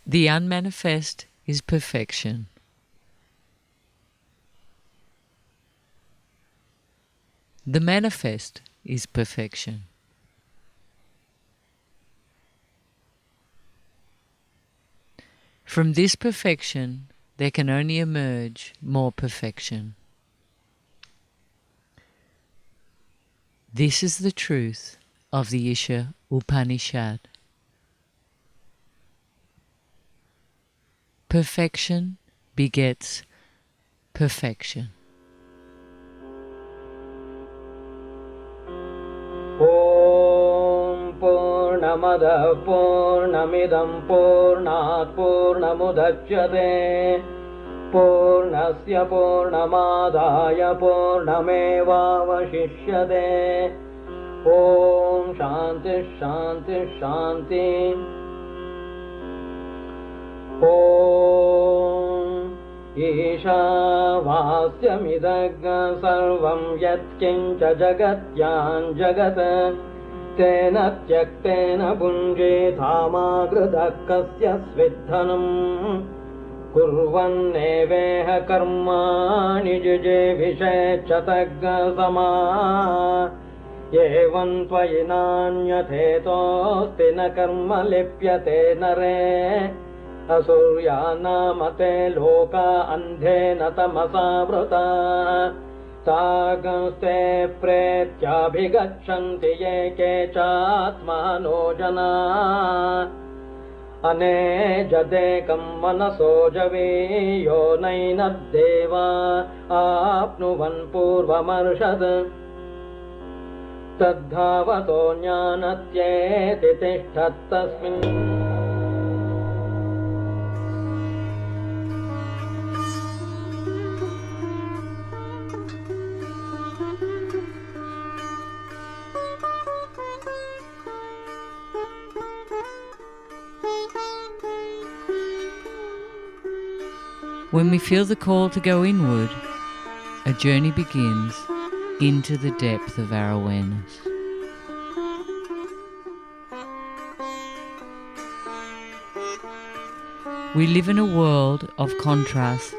The unmanifest is perfection. The manifest is perfection. From this perfection, there can only emerge more perfection. This is the truth of the Isha Upanishad. Perfection begets perfection. Om Purnamada Purnamidam Purnat Purnamudachyate Purnasya Purnamadaya Purnamevavashishyate. Om Shanti Shanti Shanti. Om Isha Vasyamidagga Sarvam Yatkincha Jagatyan Jagat Tena Tyaktena Punje Thamagridakasya Svidhanam Kurvanneveha Karmani Jije Vishechatagga Sama Yevan Tvayinanyatheto Stina Karma Lipyate Nare Asuryanamate loka andhena tamasa vrata Tagaste pretyabhigachanti yeke chatmano jana Anejadekam manaso javi yo nainadeva apnuvan purvamarshad Tadhavato jnanatyeti tishthattasmin. When we feel the call to go inward, a journey begins into the depth of our awareness. We live in a world of contrast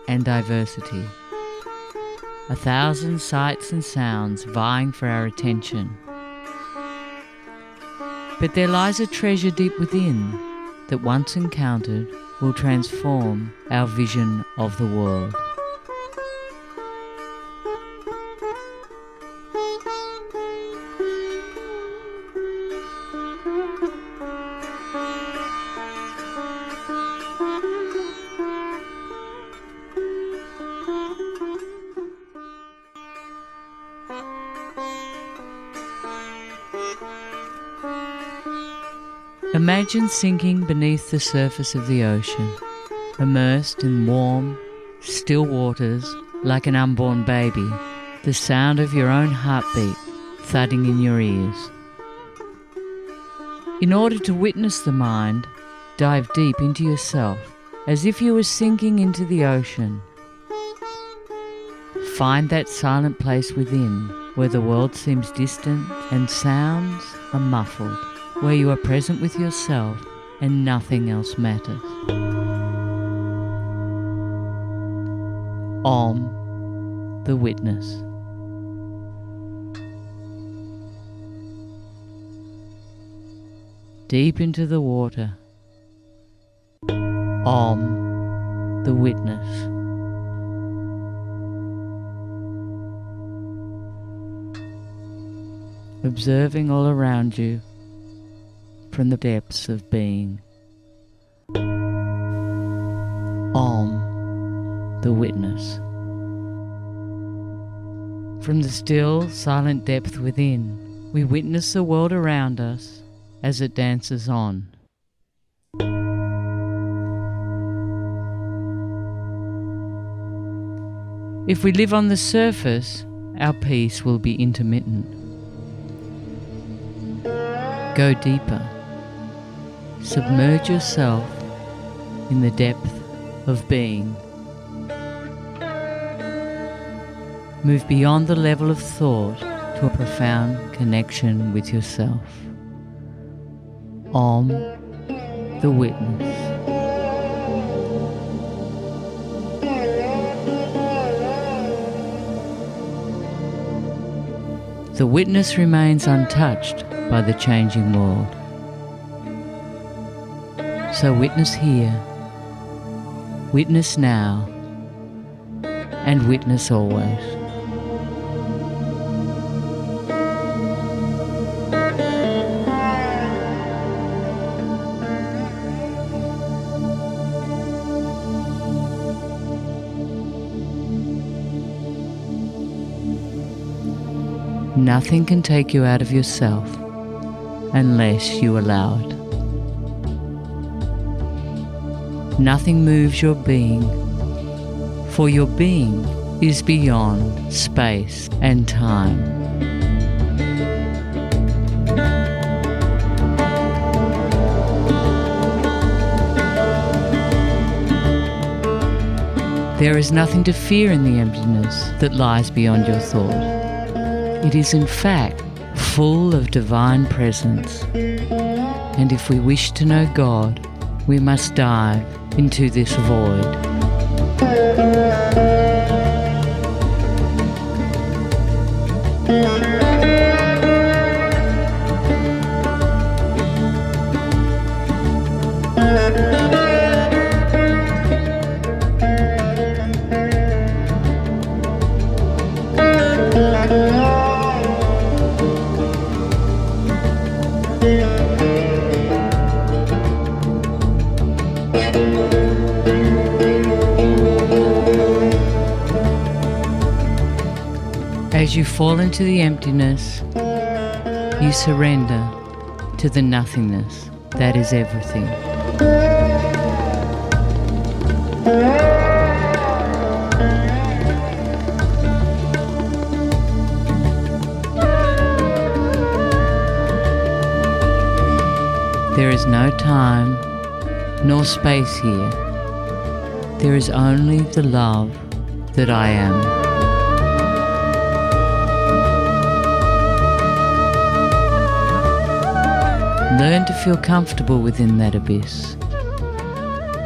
and diversity. 1,000 sights and sounds vying for our attention. But there lies a treasure deep within that once encountered will transform our vision of the world. Imagine sinking beneath the surface of the ocean, immersed in warm, still waters like an unborn baby, the sound of your own heartbeat thudding in your ears. In order to witness the mind, dive deep into yourself as if you were sinking into the ocean. Find that silent place within where the world seems distant and sounds are muffled, where you are present with yourself and nothing else matters. Om, the witness. Deep into the water. Om, the witness. Observing all around you from the depths of being. Om, the witness. From the still, silent depth within, we witness the world around us as it dances on. If we live on the surface, our peace will be intermittent. Go deeper. Submerge yourself in the depth of being. Move beyond the level of thought to a profound connection with yourself. Om, the witness. The witness remains untouched by the changing world. So witness here, witness now, and witness always. Nothing can take you out of yourself unless you allow it. Nothing moves your being, for your being is beyond space and time. There is nothing to fear in the emptiness that lies beyond your thought. It is in fact full of divine presence. And if we wish to know God, we must dive into this void. As you fall into the emptiness, you surrender to the nothingness that is everything. There is no time nor space here. There is only the love that I am. Learn to feel comfortable within that abyss.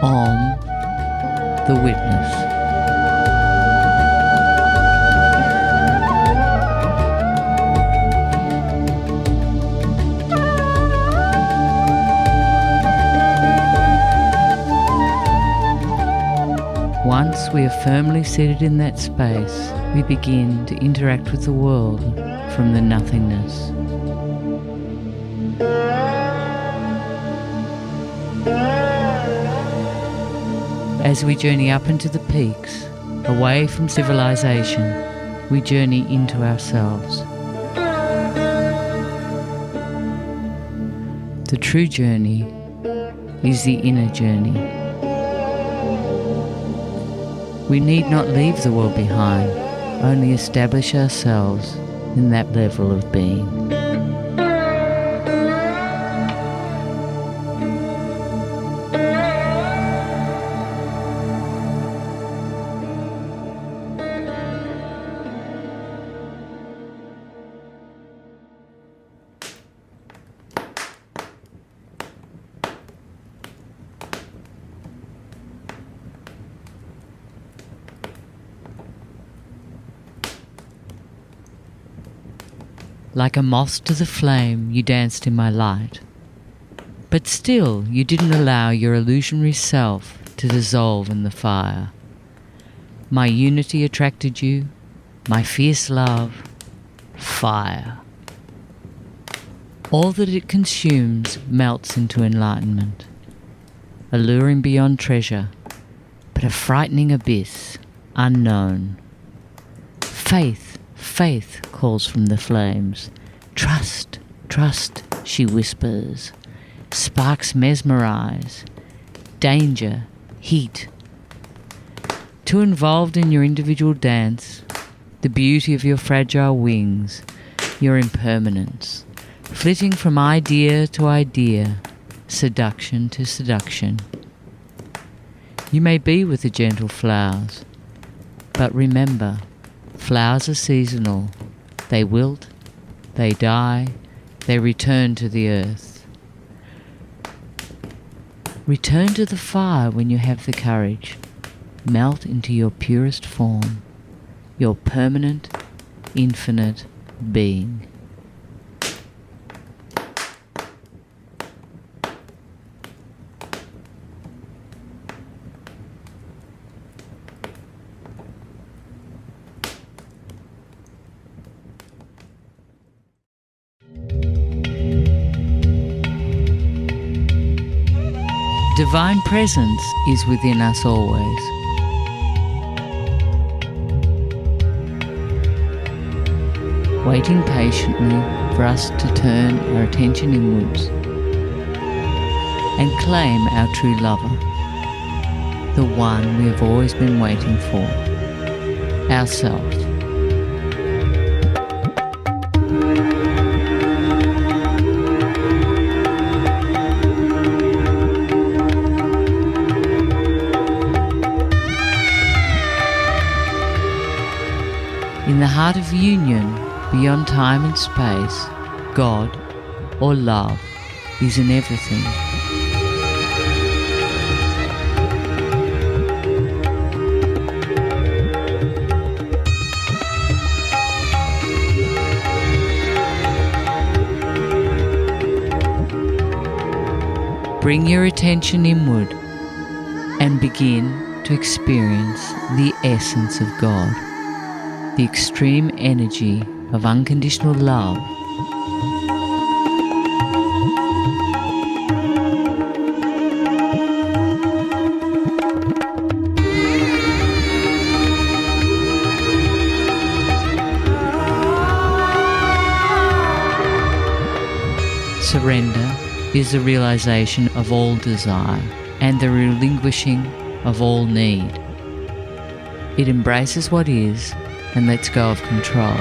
Om, the witness. Once we are firmly seated in that space, we begin to interact with the world from the nothingness. As we journey up into the peaks, away from civilization, we journey into ourselves. The true journey is the inner journey. We need not leave the world behind, only establish ourselves in that level of being. Like a moth to the flame, you danced in my light. But still, you didn't allow your illusionary self to dissolve in the fire. My unity attracted you, my fierce love, fire. All that it consumes melts into enlightenment, alluring beyond treasure, but a frightening abyss, unknown. Faith calls from the flames. Trust, she whispers. Sparks mesmerize. Danger, heat. Too involved in your individual dance, the beauty of your fragile wings, your impermanence, flitting from idea to idea, seduction to seduction. You may be with the gentle flowers, but remember, flowers are seasonal. They wilt, they die, they return to the earth. Return to the fire when you have the courage. Melt into your purest form, your permanent, infinite being. Divine presence is within us always. Waiting patiently for us to turn our attention inwards and claim our true lover, the one we have always been waiting for, ourself. In the heart of union, beyond time and space, God, or love, is in everything. Bring your attention inward and begin to experience the essence of God, the extreme energy of unconditional love. Surrender is the realization of all desire and the relinquishing of all need. It embraces what is and lets go of control.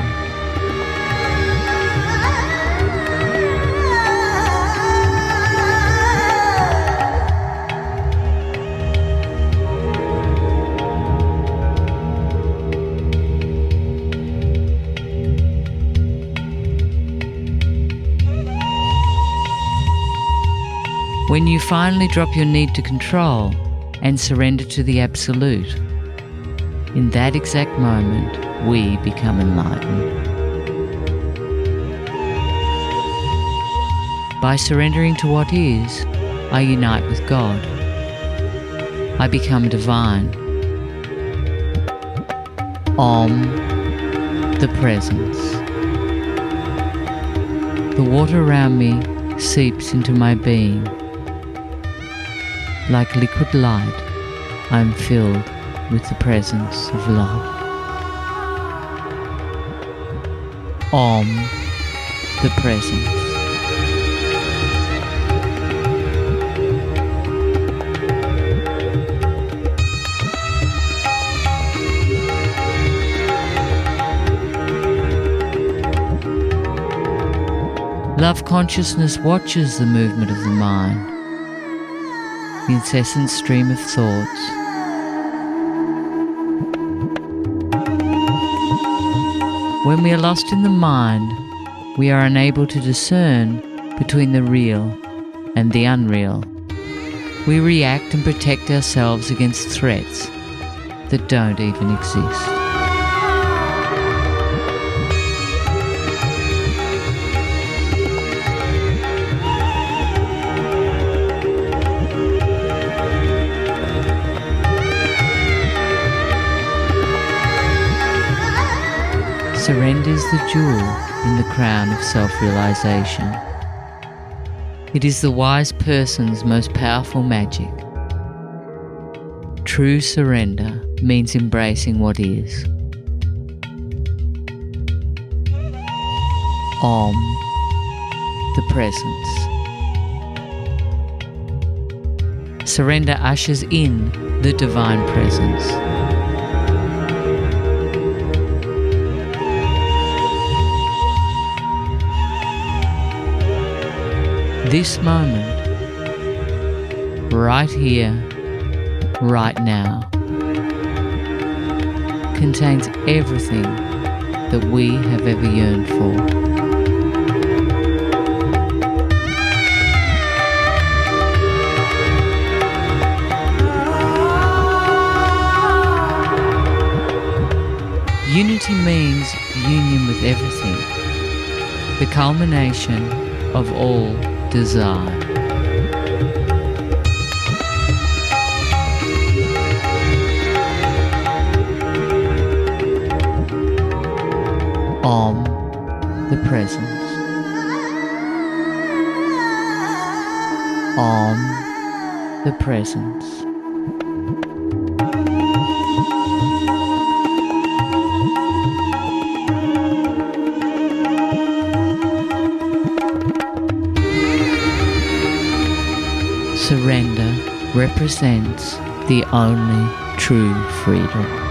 When you finally drop your need to control and surrender to the Absolute, in that exact moment, we become enlightened. By surrendering to what is, I unite with God. I become divine. Om, the presence. The water around me seeps into my being. Like liquid light, I am filled with the presence of love. Om, the presence. Love consciousness watches the movement of the mind, the incessant stream of thoughts. When we are lost in the mind, we are unable to discern between the real and the unreal. We react and protect ourselves against threats that don't even exist. Surrender is the jewel in the crown of self-realization. It is the wise person's most powerful magic. True surrender means embracing what is. Om, the presence. Surrender ushers in the divine presence. This moment, right here, right now, contains everything that we have ever yearned for. Unity means union with everything. the culmination of all desire. Om, the presence. Om, the presence. Surrender represents the only true freedom.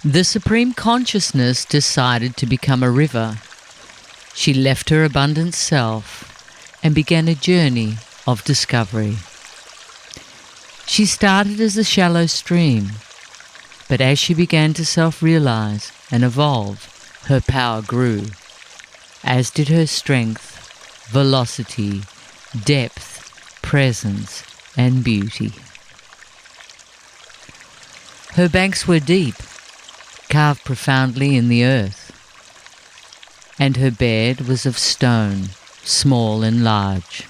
The Supreme Consciousness decided to become a river. She left her abundant self and began a journey of discovery. She started as a shallow stream, but as she began to self-realize and evolve, her power grew, as did her strength, velocity, depth, presence, and beauty. Her banks were deep, carved profoundly in the earth, and her bed was of stone, small and large.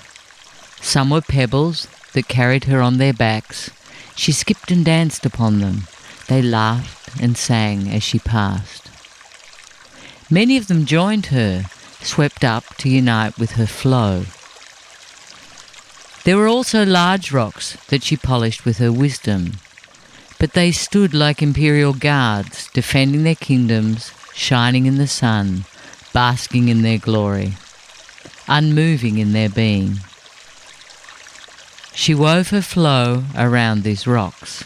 Some were pebbles that carried her on their backs. She skipped and danced upon them. They laughed and sang as she passed. Many of them joined her, swept up to unite with her flow. There were also large rocks that she polished with her wisdom, but they stood like imperial guards, defending their kingdoms, shining in the sun, basking in their glory, unmoving in their being. She wove her flow around these rocks.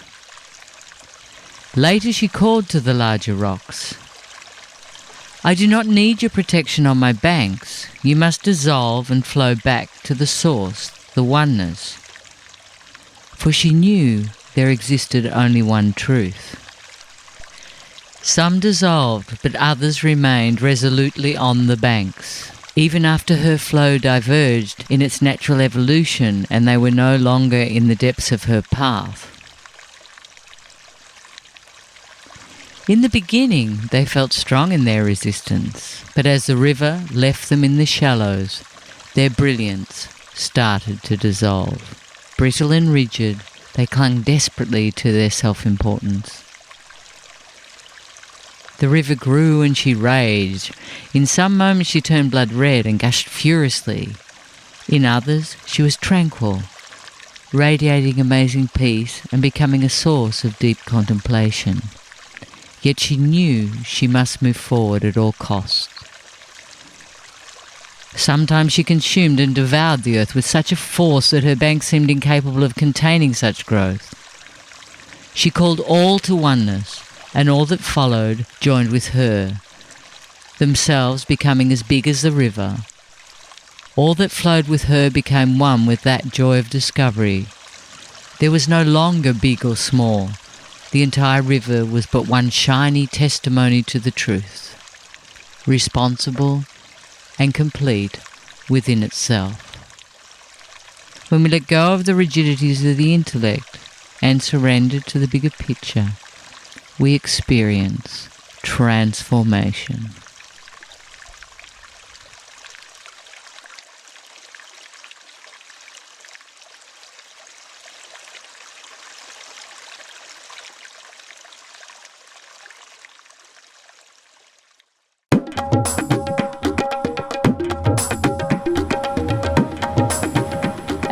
Later she called to the larger rocks, "I do not need your protection on my banks. You must dissolve and flow back to the source, the oneness." For she knew there existed only one truth. Some dissolved, but others remained resolutely on the banks, even after her flow diverged in its natural evolution and they were no longer in the depths of her path. In the beginning, they felt strong in their resistance, but as the river left them in the shallows, their brilliance started to dissolve. Brittle and rigid, they clung desperately to their self-importance. The river grew and she raged. In some moments she turned blood red and gushed furiously. In others she was tranquil, radiating amazing peace and becoming a source of deep contemplation. Yet she knew she must move forward at all costs. Sometimes she consumed and devoured the earth with such a force that her banks seemed incapable of containing such growth. She called all to oneness, and all that followed joined with her, themselves becoming as big as the river. All that flowed with her became one with that joy of discovery. There was no longer big or small. The entire river was but one shiny testimony to the truth, responsible and complete within itself. When we let go of the rigidities of the intellect and surrender to the bigger picture, we experience transformation.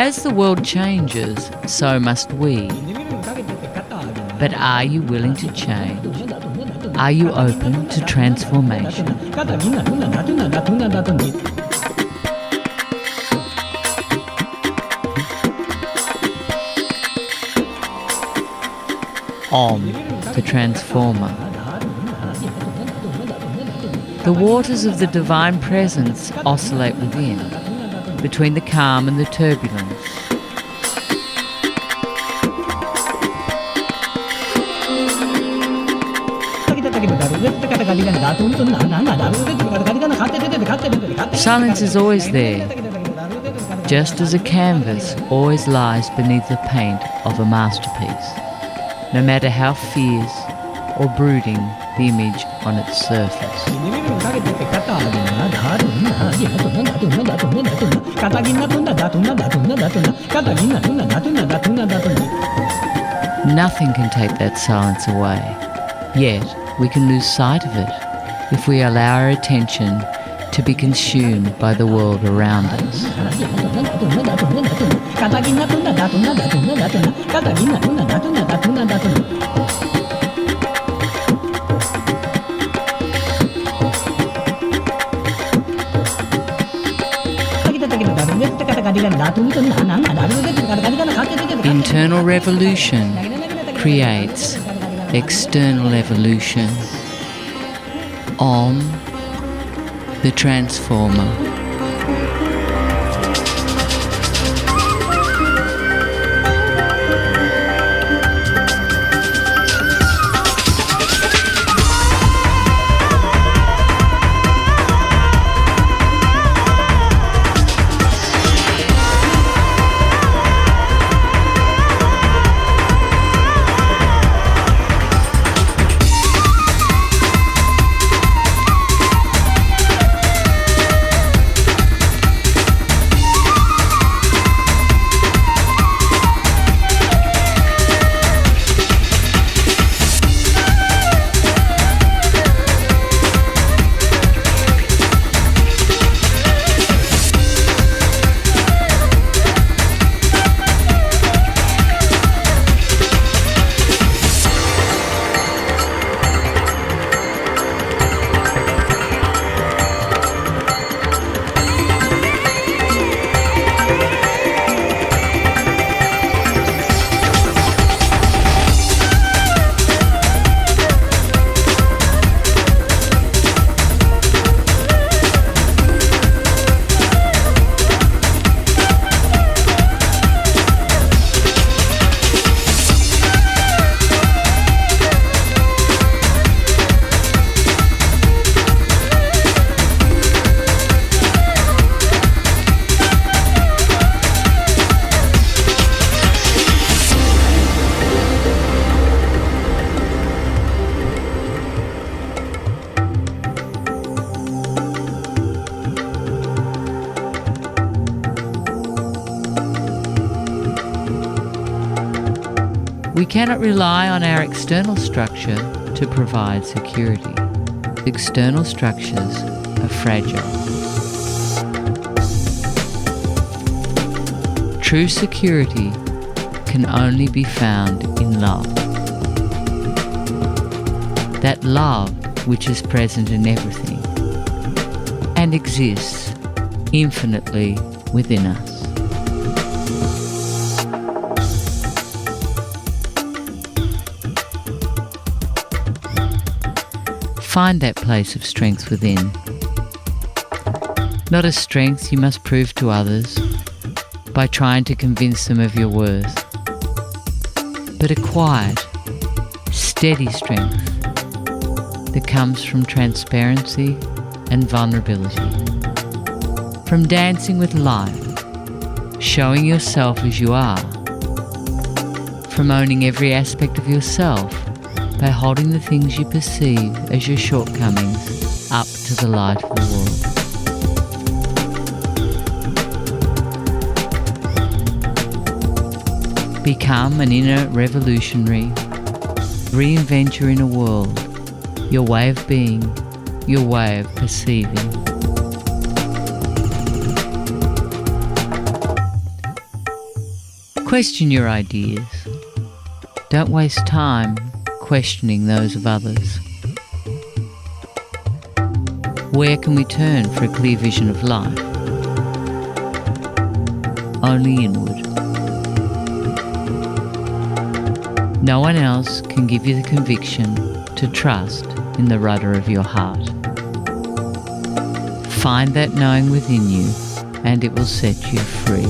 As the world changes, so must we. But are you willing to change? Are you open to transformation? Om, the transformer. The waters of the divine presence oscillate within. between the calm and the turbulence. Silence is always there, just as a canvas always lies beneath the paint of a masterpiece, no matter how fierce or brooding the image on its surface. Nothing can take that silence away, yet we can lose sight of it if we allow our attention to be consumed by the world around us. Internal revolution creates external evolution. Om, the transformer. We cannot rely on our external structure to provide security. External structures are fragile. True security can only be found in love. That love which is present in everything and exists infinitely within us. Find that place of strength within. Not a strength you must prove to others by trying to convince them of your worth, but a quiet, steady strength that comes from transparency and vulnerability, from dancing with life, showing yourself as you are, from owning every aspect of yourself by holding the things you perceive as your shortcomings up to the light of the world. Become an inner revolutionary. Reinvent your inner world, your way of being, your way of perceiving. Question your ideas. Don't waste time questioning those of others. Where can we turn for a clear vision of life? Only inward. No one else can give you the conviction to trust in the rudder of your heart. Find that knowing within you and it will set you free.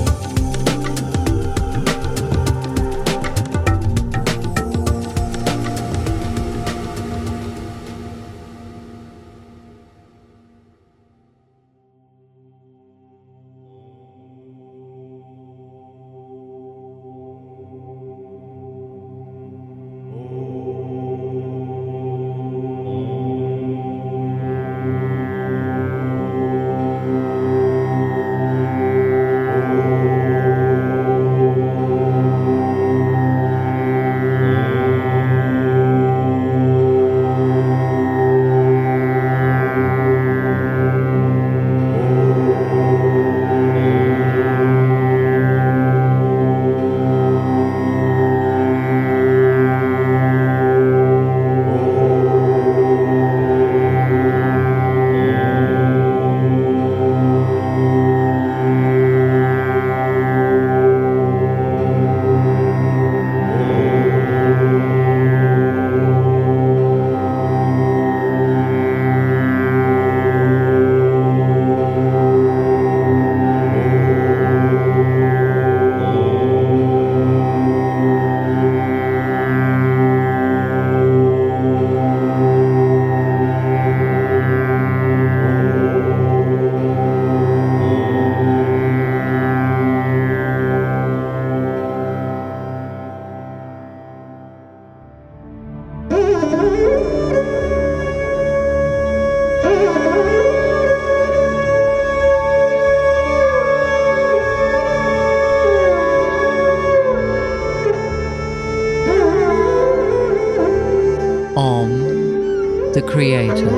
The Creator.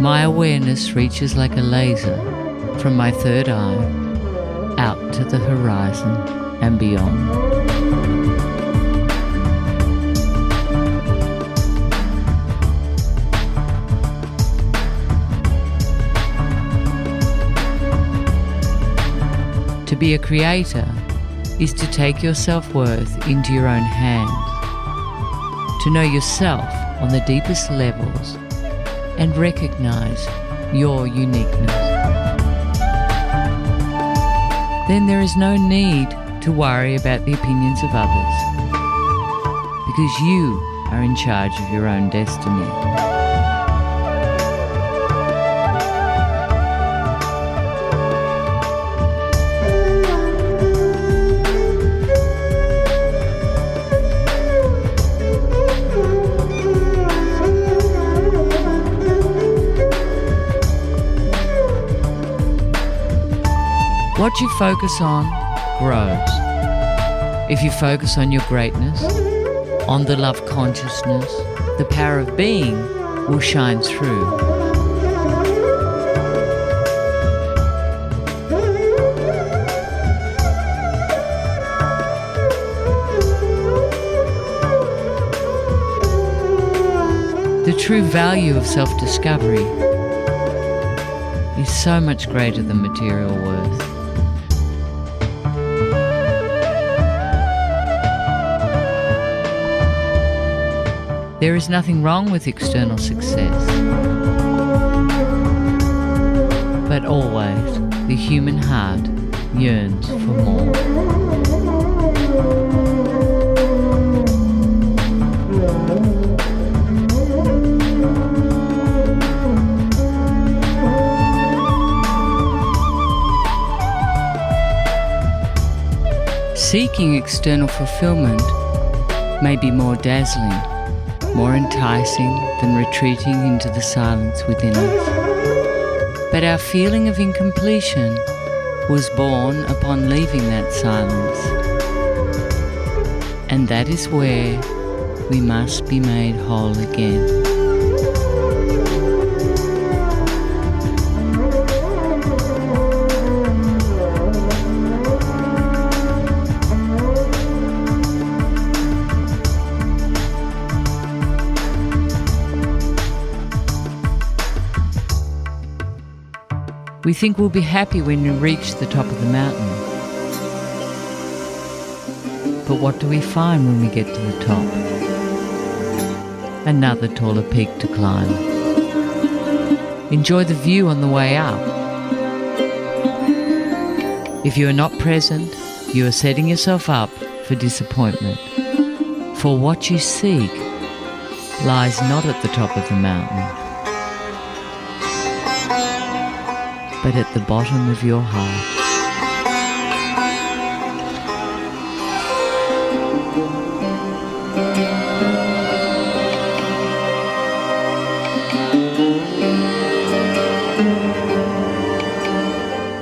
My awareness reaches like a laser from my third eye out to the horizon and beyond. To be a creator is to take your self-worth into your own hands, to know yourself on the deepest levels and recognize your uniqueness. Then there is no need to worry about the opinions of others, because you are in charge of your own destiny. What you focus on grows. If you focus on your greatness, on the love consciousness, the power of being will shine through. The true value of self-discovery is so much greater than material worth. There is nothing wrong with external success, but always the human heart yearns for more. Seeking external fulfillment may be more dazzling, more enticing than retreating into the silence within us. But our feeling of incompletion was born upon leaving that silence. And that is where we must be made whole again. We think we'll be happy when we reach the top of the mountain. But what do we find when we get to the top? another taller peak to climb. Enjoy the view on the way up. If you are not present, you are setting yourself up for disappointment. For what you seek lies not at the top of the mountain, but at the bottom of your heart.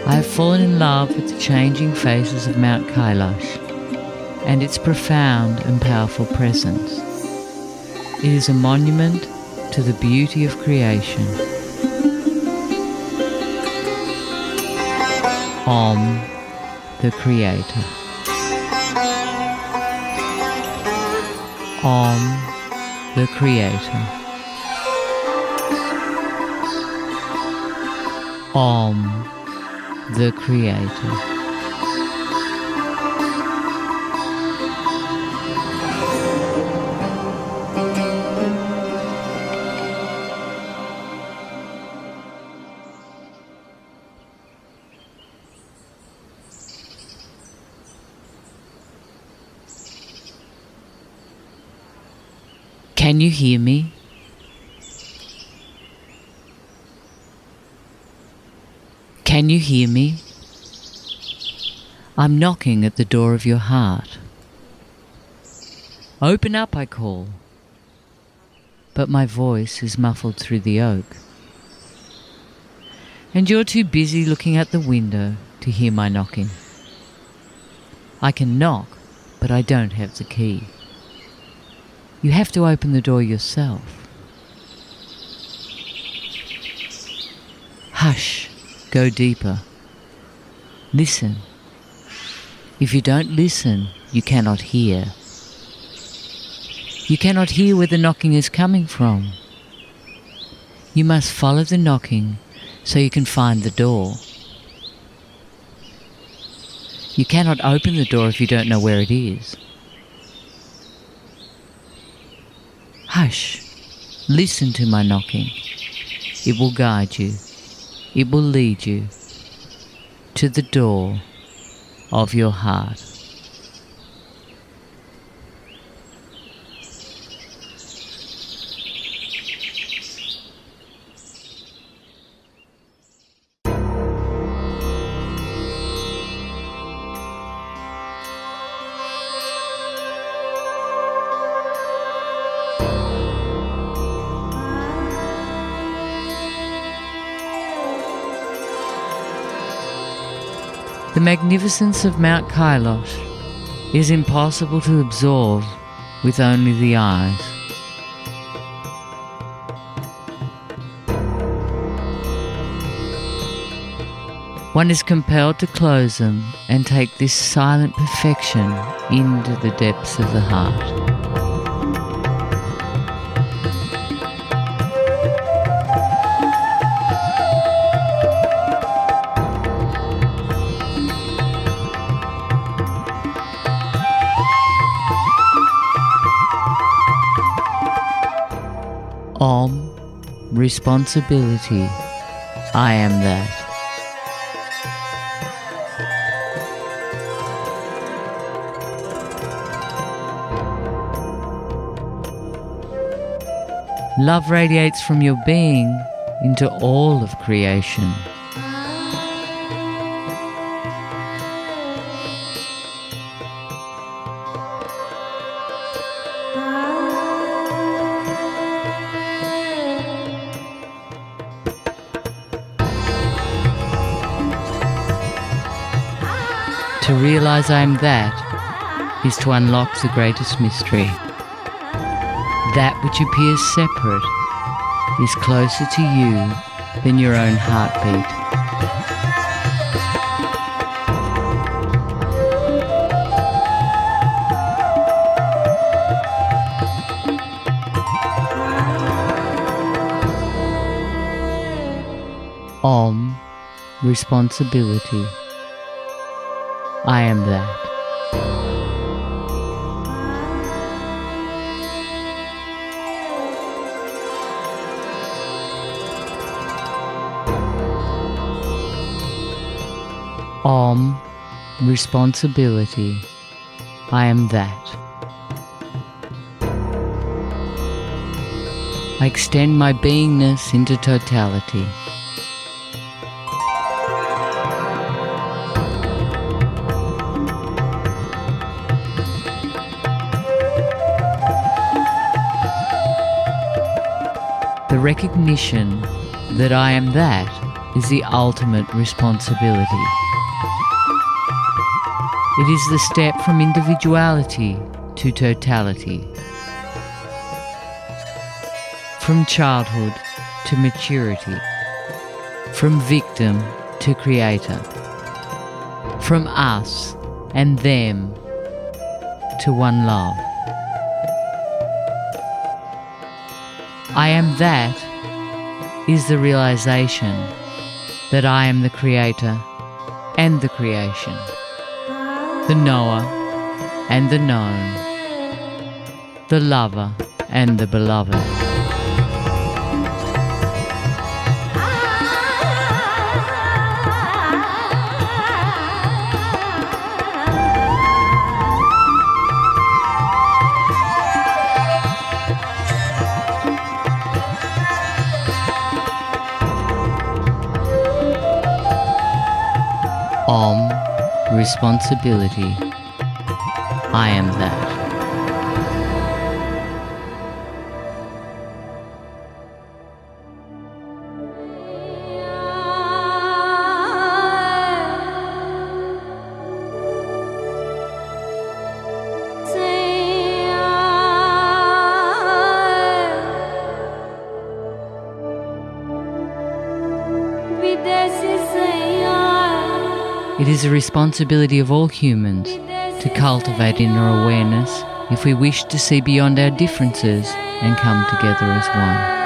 I have fallen in love with the changing faces of Mount Kailash and its profound and powerful presence. It is a monument to the beauty of creation. Om, the Creator. Om, the Creator. Om, the Creator. Can you hear me? Can you hear me? I'm knocking at the door of your heart. Open up, I call, but my voice is muffled through the oak. And you're too busy looking at the window to hear my knocking. I can knock, but I don't have the key. You have to open the door yourself. Hush, go deeper. Listen. If you don't listen, you cannot hear. You cannot hear where the knocking is coming from. You must follow the knocking so you can find the door. You cannot open the door if you don't know where it is. Hush, listen to my knocking. It will guide you. It will lead you to the door of your heart. The magnificence of Mount Kailash is impossible to absorb with only the eyes. One is compelled to close them and take this silent perfection into the depths of the heart. Om, responsibility, I am that. Love radiates from your being into all of creation. To realize I am that is to unlock the greatest mystery. That which appears separate is closer to you than your own heartbeat. Om, responsibility. I am that. Om, responsibility. I am that. I extend my beingness into totality. The recognition that I am that is the ultimate responsibility. It is the step from individuality to totality, from childhood to maturity, from victim to creator, from us and them to one love. I am that is the realization that I am the creator and the creation, the knower and the known, the lover and the beloved. Om, responsibility. I am that. It is a responsibility of all humans to cultivate inner awareness if we wish to see beyond our differences and come together as one.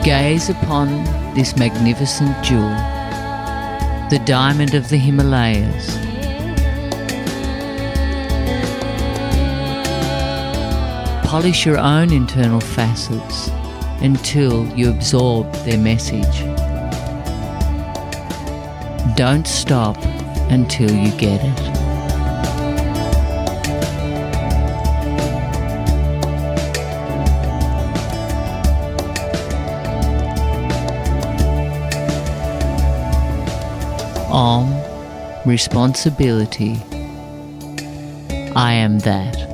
Gaze upon this magnificent jewel, the diamond of the Himalayas. Polish your own internal facets until you absorb their message. Don't stop until you get it. Om, responsibility. I am that.